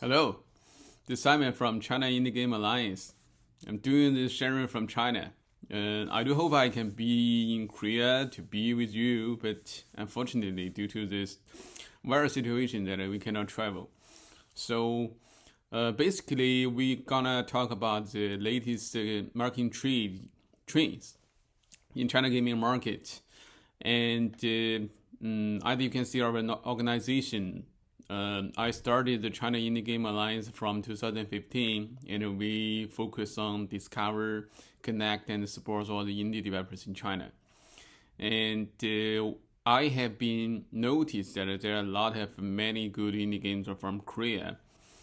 Hello, this is Simon from China Indie Game Alliance. I'm doing this sharing from China. And I do hope I can be in Korea to be with you, but unfortunately, due to this virus situation that we cannot travel. So basically, we're gonna talk about the latest marketing trends in China gaming market. And as you can see, our organization, I started the China Indie Game Alliance from 2015, and we focus on discover, connect, and support all the indie developers in China. And I have been noticed that there are a lot of many good indie games from Korea.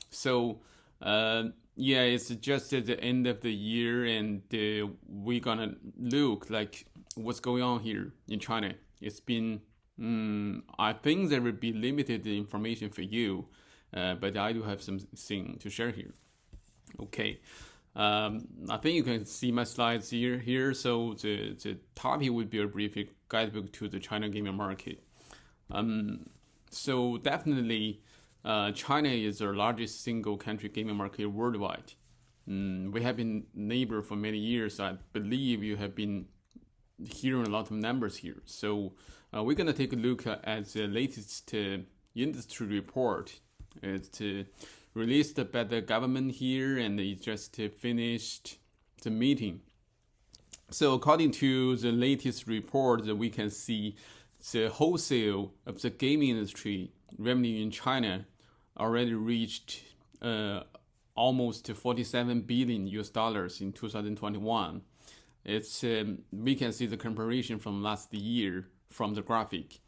So it's just at the end of the year, and we're gonna look like what's going on here in China. It's been I think there will be limited information for you, but I do have something to share here. Okay, I think you can see my slides here. So the topic would be a brief guidebook to the China gaming market. So definitely, China is our largest single country gaming market worldwide. We have been neighbor for many years. I believe you have been hearing a lot of numbers here. So we're going to take a look at the latest industry report. It's released by the government here, and it just finished the meeting. So according to the latest report, we can see the wholesale of the gaming industry revenue in China already reached almost $47 billion in 2021. It's we can see the comparison from last year from the graphic,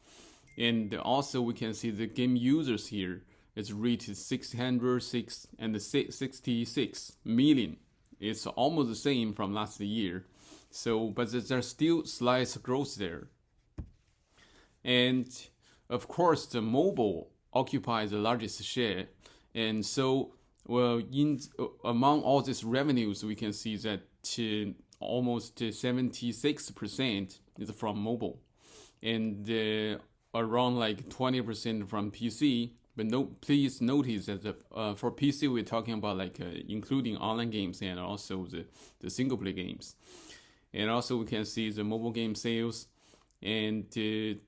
and also we can see the game users here. It's reached 666 million. It's almost the same from last year. So, but there's still slight growth there. And of course, the mobile occupies the largest share. And so, among all these revenues, we can see that almost 76% is from mobile, and around like 20% from PC. But please notice that for PC we're talking about like including online games and also the single player games. And also we can see the mobile game sales, and the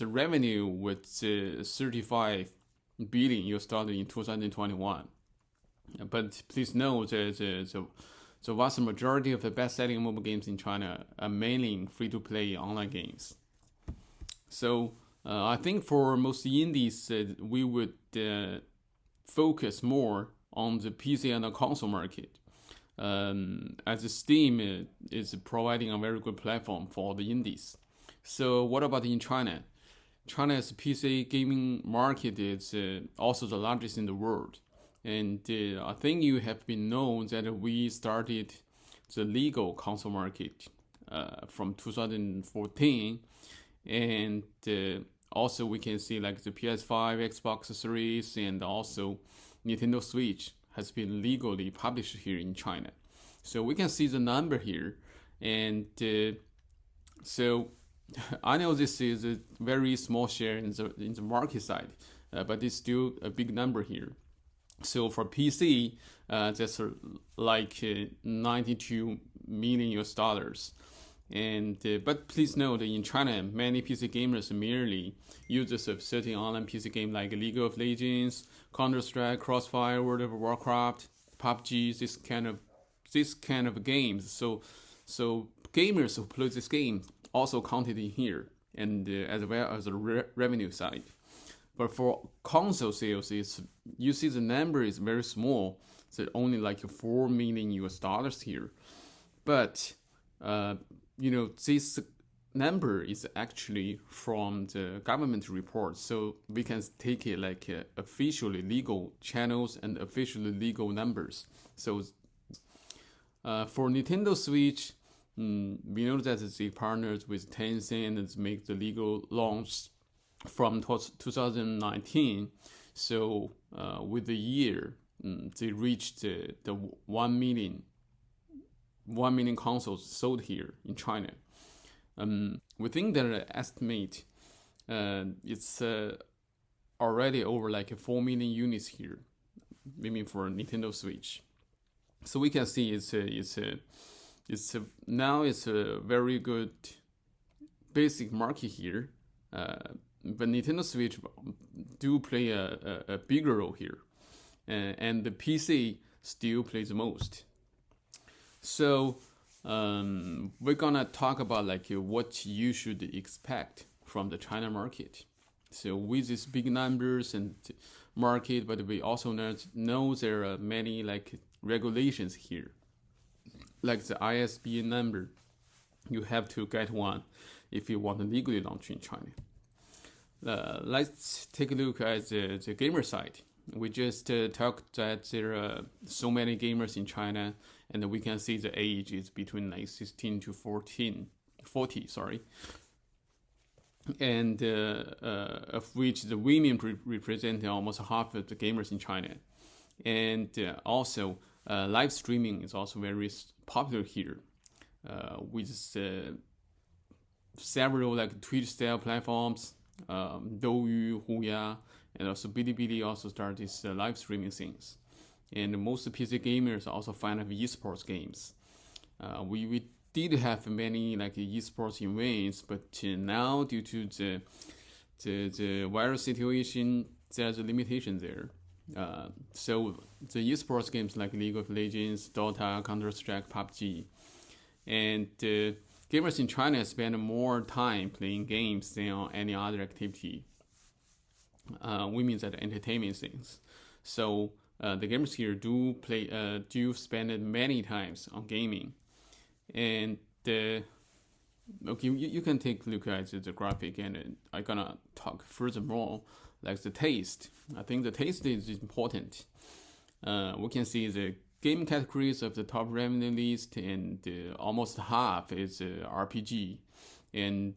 revenue was $35 billion in 2021. But please note that the vast majority of the best-selling mobile games in China are mainly free-to-play online games. So I think for most indies, we would focus more on the PC and the console market, as Steam is providing a very good platform for the indies. So what about in China? China's PC gaming market is also the largest in the world. And I think you have been known that we started the legal console market from 2014. And also we can see like the PS5, Xbox Series, and also Nintendo Switch has been legally published here in China. So we can see the number here. And so I know this is a very small share in the market side, but it's still a big number here. So for PC, that's like $92 million. And but please note that in China, many PC gamers are merely users of certain online PC games like League of Legends, Counter-Strike, Crossfire, World of Warcraft, PUBG, this kind of games. So gamers who play this game also counted in here, and as well as the revenue side. But for console sales, you see the number is very small. So only like $4 million here. But this number is actually from the government report. So we can take it like officially legal channels and officially legal numbers. So for Nintendo Switch, we know that they partnered with Tencent and make the legal launch from 2019. So with the year, they reached the 1 million consoles sold here in China. We think that the estimate it's already over like 4 million units here. meaning for Nintendo Switch. So we can see now it's a very good basic market here, but Nintendo Switch do play a bigger role here, and the PC still plays the most. So we're gonna talk about like what you should expect from the China market. So with these big numbers and market, but we also know there are many like regulations here, like the ISBN number. You have to get one if you want to legally launch in China. Let's take a look at the gamer side. We just talked that there are so many gamers in China, and we can see the age is between like 16 to 40, and of which the women represent almost half of the gamers in China. And also live streaming is also very popular here, with several like Twitch style platforms, Douyu, Huya, and also Bilibili also start these live streaming things. And most PC gamers also fan of esports games. We did have many like esports events, but now due to the virus situation, there's a limitation there. So the esports games like League of Legends, Dota, Counter-Strike, PUBG, and gamers in China spend more time playing games than on any other activity. We mean that entertainment things. So the gamers here do spend many times on gaming. And okay, you can take a look at the graphic, and I'm gonna talk furthermore like the taste. I think the taste is important. We can see the game categories of the top revenue list, and almost half is RPG, and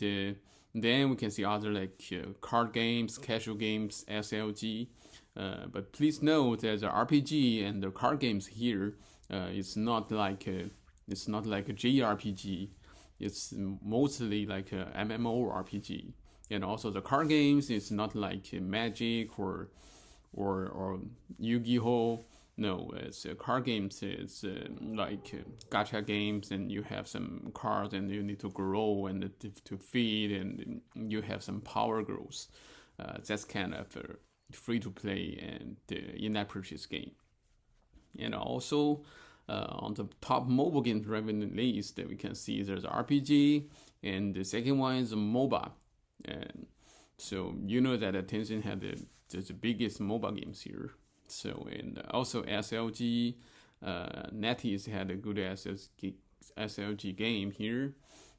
then we can see other like card games, casual games, SLG. But please note that the RPG and the card games here it's not like a JRPG. It's mostly like a MMORPG. And also the card games is not like Magic or Yu-Gi-Oh. No, it's card games. It's like gacha games, and you have some cards, and you need to grow and to feed, and you have some power growth. That's kind of a free-to-play and in-app purchase game. And also on the top mobile games revenue list, we can see there's RPG, and the second one is MOBA. And so you know that Tencent had the biggest mobile games here. So, and also SLG, NetEase had a good SLG game here,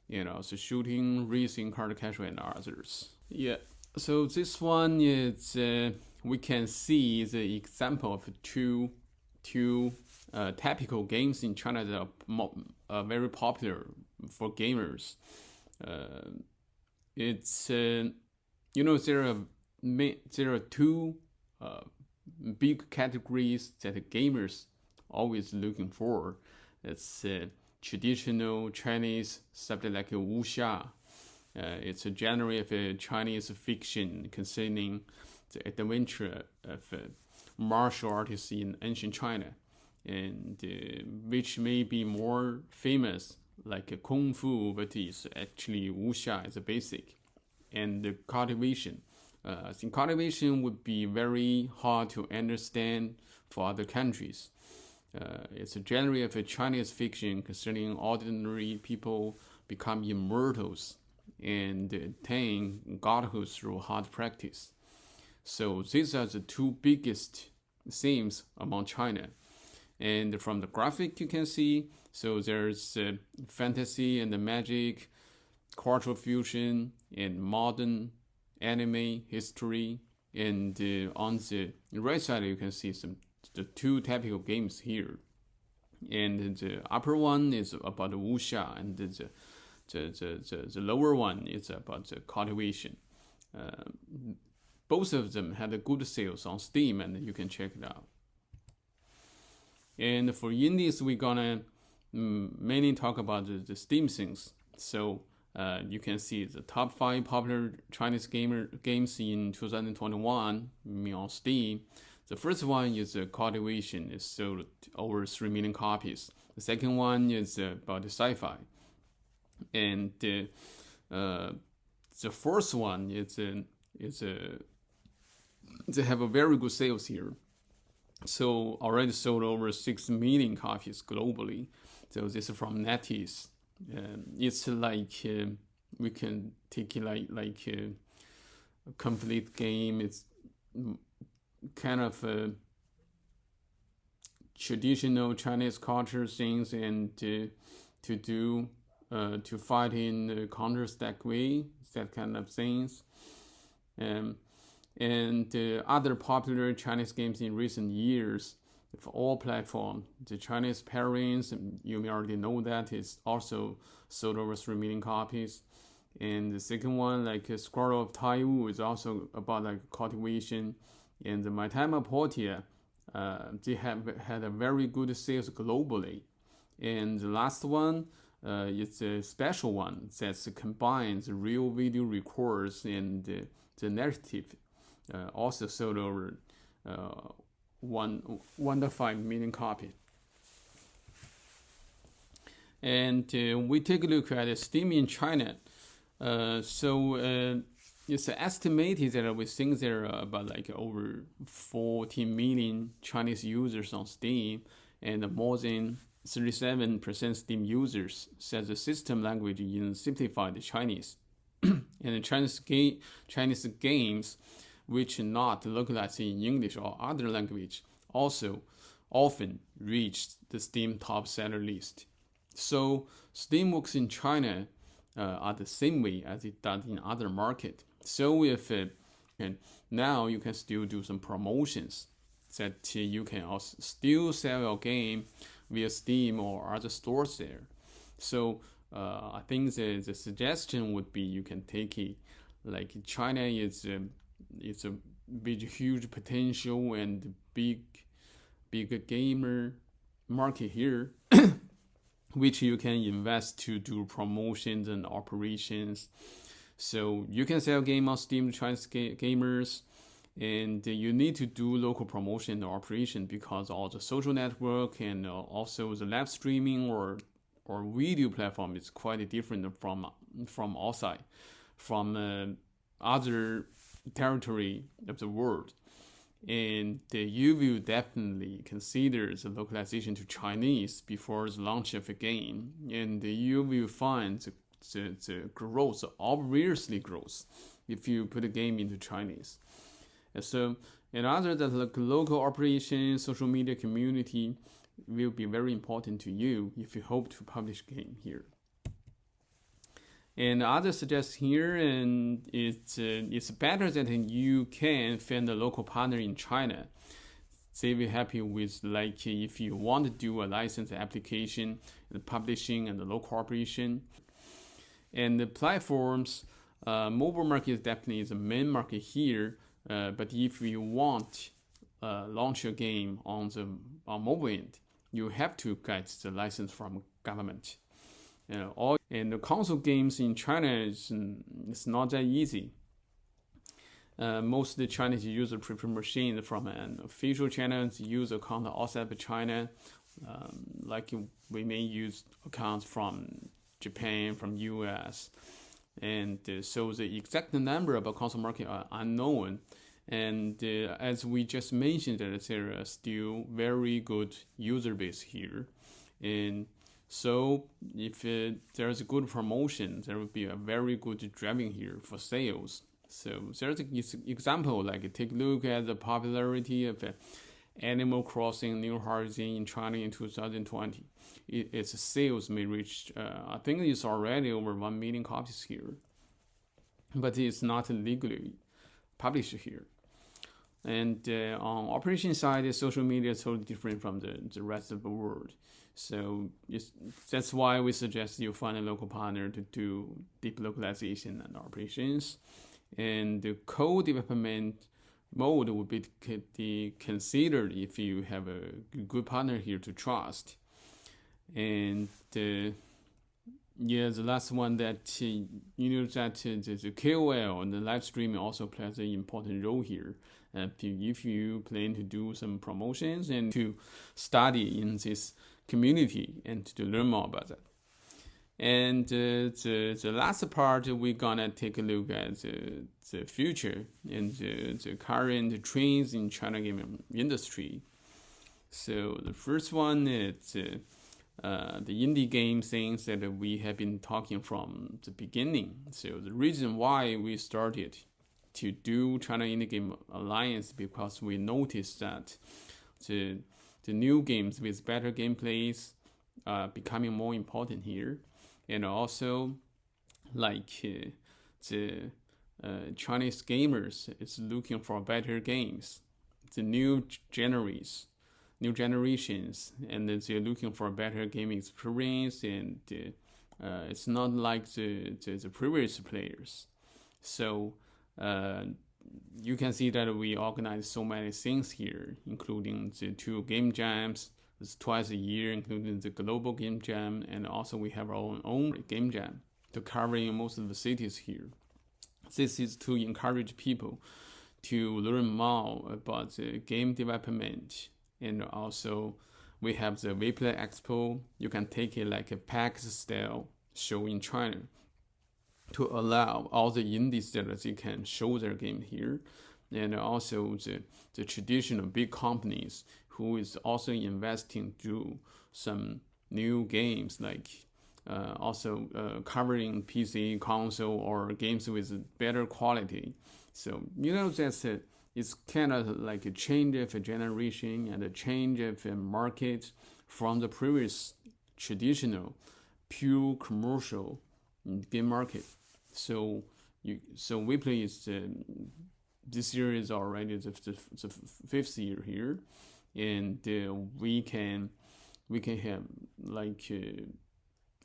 and also shooting, racing, card casual, and others. Yeah, so this one is, we can see the example of two typical games in China that are very popular for gamers. It's, there are two big categories that gamers always looking for. It's traditional Chinese subject like wuxia. It's a genre of Chinese fiction concerning the adventure of martial artists in ancient China, and which may be more famous like Kung Fu, but it's actually wuxia is a basic. And the cultivation. I think cultivation would be very hard to understand for other countries. It's a genre of a Chinese fiction concerning ordinary people become immortals and attain godhood through hard practice. So these are the two biggest themes among China. And from the graphic you can see, so there's fantasy and the magic, cultural fusion, and modern anime history. And on the right side you can see the two typical games here. And the upper one is about the wuxia, and the lower one is about the cultivation. Both of them had a good sales on Steam, and you can check it out. And for indies, we're gonna mainly talk about the Steam things. So you can see the top 5 popular Chinese games in 2021 on Steam. The first one is cultivation. It's sold over 3 million copies. The second one is about the sci-fi. And the first one is they have a very good sales here. So already sold over 6 million copies globally. So this is from NetEase. It's like we can take it like a complete game. It's kind of traditional Chinese culture things, and to fight in counter-stack way, that kind of things. And other popular Chinese games in recent years, for all platforms, the Chinese parents, you may already know that, is also sold over 3 million copies. And the second one, like Squirrel of Taiwu, is also about like cultivation. And the My Time of Portia, they have had a very good sales globally. And the last one, it's a special one that combines real video records and the narrative. Also sold over 1.5 million copies. And we take a look at Steam in China. It's estimated that we think there are about like over 40 million Chinese users on Steam, and more than 37% Steam users said the system language is simplified Chinese. And Chinese games which are not localized in English or other language also often reach the Steam top seller list. So Steam works in China are the same way as it does in other markets. So if now you can still do some promotions that you can also still sell your game via Steam or other stores there. So I think the suggestion would be you can take it like China is it's a big, huge potential and big gamer market here, which you can invest to do promotions and operations. So you can sell game on Steam to Chinese gamers, and you need to do local promotion and operation because all the social network and also the live streaming or video platform is quite different from outside, from other territory of the world. And you will definitely consider the localization to Chinese before the launch of a game, and you will find the growth obviously grows if you put a game into Chinese. So, and other than like local operations, social media community will be very important to you if you hope to publish game here. And others suggest here, and it's better that you can find a local partner in China. They will help you with, like, if you want to do a license application, the publishing and the local operation. And the platforms, mobile market is definitely the main market here. But if you want launch your game on mobile end, you have to get the license from government. And the console games in China it's not that easy. Most of the Chinese users prefer machines from an official channel to use account outside of China. Like we may use accounts from Japan, from US. And so the exact number of a console market are unknown. And as we just mentioned, that there are still very good user base here. And so if there's a good promotion, there will be a very good driving here for sales. So there's an example, like take a look at the popularity of Animal Crossing New Horizons in China in 2020. Its sales may reach, I think it's already over 1 million copies here. But it's not legally published here. And on operation side, social media is totally different from the rest of the world. So that's why we suggest you find a local partner to do deep localization and operations. And the co-development mode would be considered if you have a good partner here to trust. And the last one that that the KOL and the live streaming also plays an important role here. if you plan to do some promotions and to study in this community and to learn more about that. And the last part, we're gonna take a look at the future and the current trends in China gaming industry. So the first one is the indie game things that we have been talking from the beginning. So the reason why we started to do China Indie Game Alliance, because we noticed that the new games with better gameplays are becoming more important here. And also, like the Chinese gamers is looking for better games, the new generations, and they're looking for better game experience, and it's not like the previous players. So you can see that we organize so many things here, including the 2 game jams. It's twice a year, including the global game jam, and also we have our own game jam to covering most of the cities here. This is to encourage people to learn more about the game development. And also we have the WEPlay Expo. You can take it like a PAX style show in China to allow all the indies that they can show their game here. And also the traditional big companies who is also investing to some new games, like also covering PC, console, or games with better quality. So that's it's kind of like a change of a generation and a change of a market from the previous traditional pure commercial game market. So WePlay is this year is already the 5th year here, and we can have like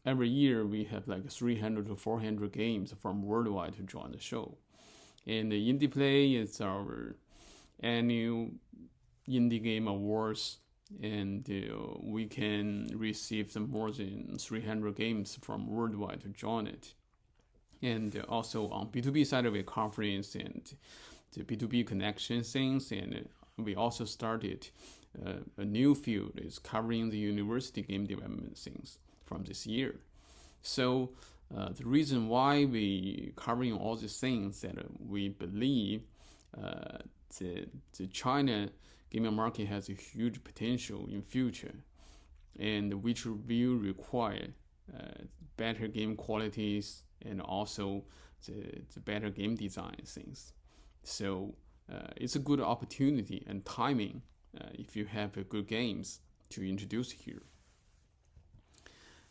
every year we have like 300 to 400 games from worldwide to join the show. And the Indie Play is our annual indie game awards, and we can receive some more than 300 games from worldwide to join it. And also on B2B side of the conference and the B2B connection things, and we also started a new field is covering the university game development things from this year. So the reason why we covering all these things that we believe the China gaming market has a huge potential in future, and which will require better game qualities and also the better game design things. So it's a good opportunity and timing if you have good games to introduce here.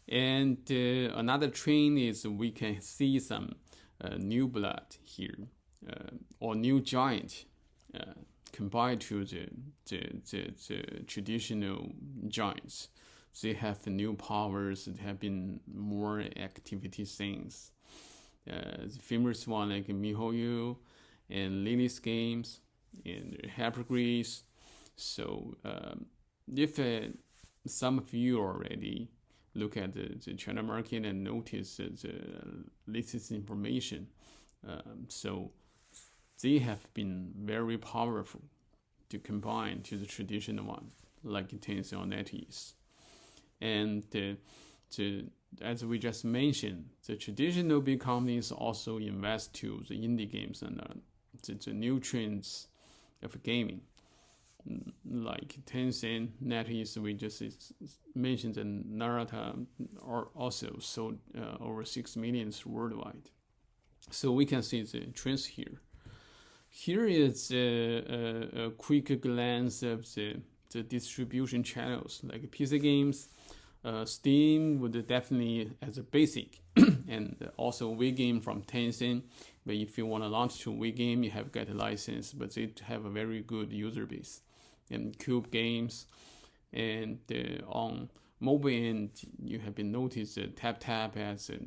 And another trend is we can see some new blood here, or new giant compared to the traditional giants. They have new powers, they have been more activity things. The famous one like MiHoYo and Lily's Games and Hypergrease. So if some of you already look at the China market and notice the latest information, so they have been very powerful to combine to the traditional one, like Tencent or NetEase. And as we just mentioned, the traditional big companies also invest to the indie games and the new trends of gaming. Like Tencent, NetEase, we just mentioned, and Narata are also sold over 6 million worldwide. So we can see the trends here. Here is a quick glance of the distribution channels, like PC games. Steam would definitely as a basic, and also WeGame from Tencent. But if you want to launch to WeGame, you have to get a license, but they have a very good user base. And Cube Games, and on mobile end, you have been noticed TapTap as a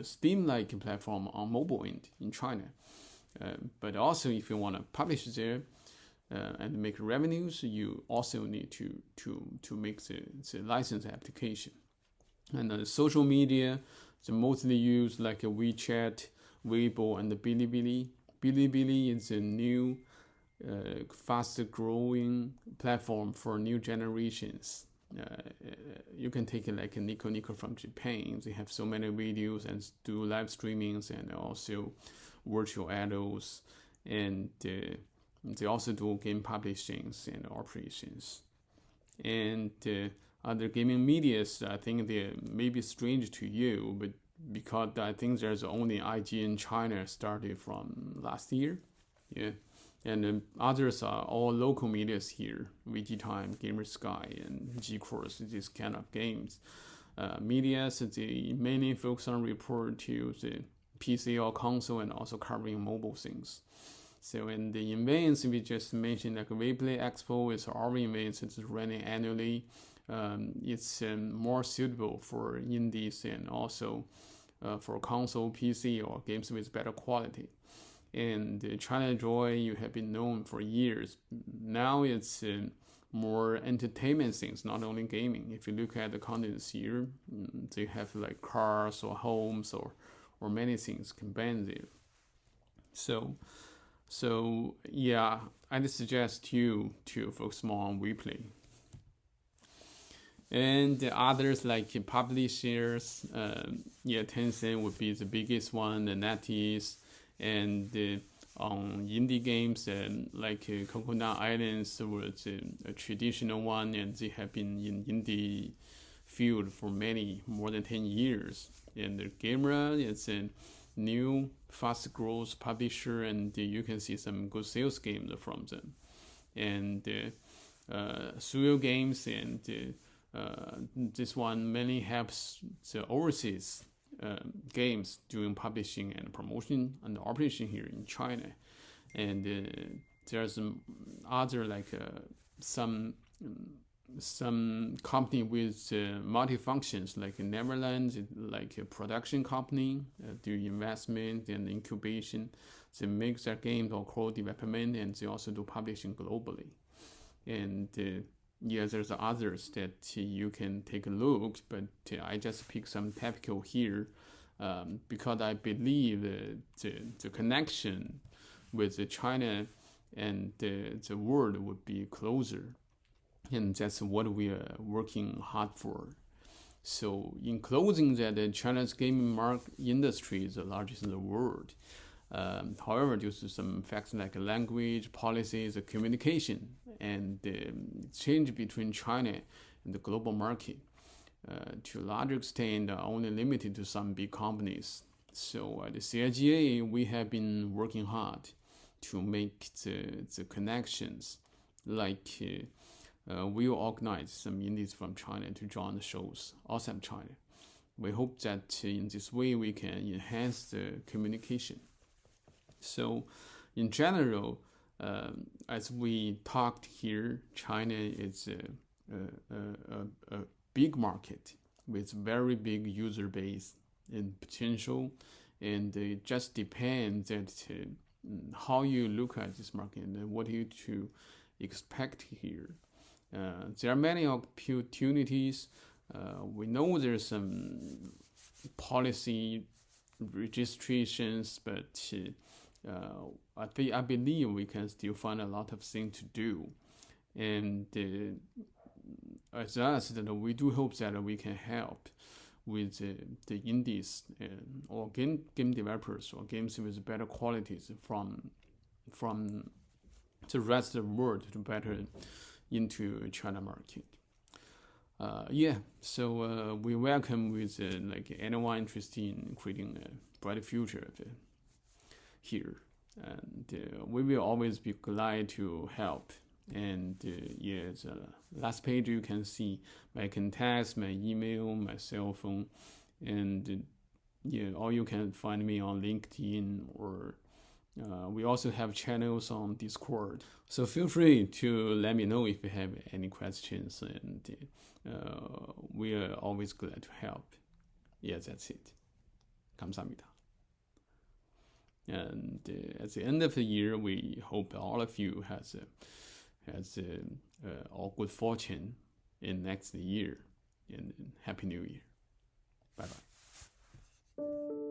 Steam-like platform on mobile end in China. But also, if you want to publish there and make revenues, you also need to make the license application. And the social media, the mostly used like WeChat, Weibo, and Bilibili. Bilibili is a new, fast-growing platform for new generations. You can take it like a Nico from Japan. They have so many videos and do live streamings and also virtual idols, and they also do game publishings and operations. And other gaming medias, I think they may be strange to you, but because I think there's only IG in China started from last year, yeah. And others are all local medias here, VG Time, Gamer Sky, and G-Course, these kind of games. Medias, they mainly focus on report to the PC or console and also covering mobile things. So in the events we just mentioned, like WEPlay Expo is our event, it's running annually. It's more suitable for indies and also for console, PC, or games with better quality. And China Joy, you have been known for years. Now it's more entertainment things, not only gaming. If you look at the contents here, they have like cars or homes or many things combined there. So yeah, I'd suggest you to focus more on WePlay. And the others like publishers, Tencent would be the biggest one, the NetEase, and on indie games like Coconut Islands was a traditional one, and they have been in indie field for more than 10 years. And the Gamera is a new fast growth publisher, and you can see some good sales games from them. And Suyo Games and this one mainly helps the overseas games doing publishing and promotion and operation here in China. And there's other like some company with multi-functions like Netherlands, like a production company, do investment and incubation. They make their games or co-development, and they also do publishing globally. And there's others that you can take a look, but I just pick some typical here because I believe the connection with China and the world would be closer. And that's what we are working hard for. So in closing, that China's gaming industry is the largest in the world. However, due to some factors like language, policies, communication, and the change between China and the global market, to a large extent, are only limited to some big companies. So at the CIGA, we have been working hard to make the connections, like we will organize some indies from China to join the shows outside China. We hope that in this way we can enhance the communication. So in general, as we talked here, China is a big market with very big user base and potential, and it just depends that how you look at this market and what you to expect here. There are many opportunities. We know there's some policy registrations, but I believe we can still find a lot of things to do. And as us, that we do hope that we can help with the indies or game developers or games with better qualities from the rest of the world to better into China market. So we welcome with like anyone interested in creating a bright future here, and we will always be glad to help. And last page you can see my contacts, my email, my cell phone, and or you can find me on LinkedIn, or we also have channels on Discord. So feel free to let me know if you have any questions, and we are always glad to help. That's it. 캄사합니다. And at the end of the year, we hope all of you has all good fortune in next year, and Happy New Year. Bye bye.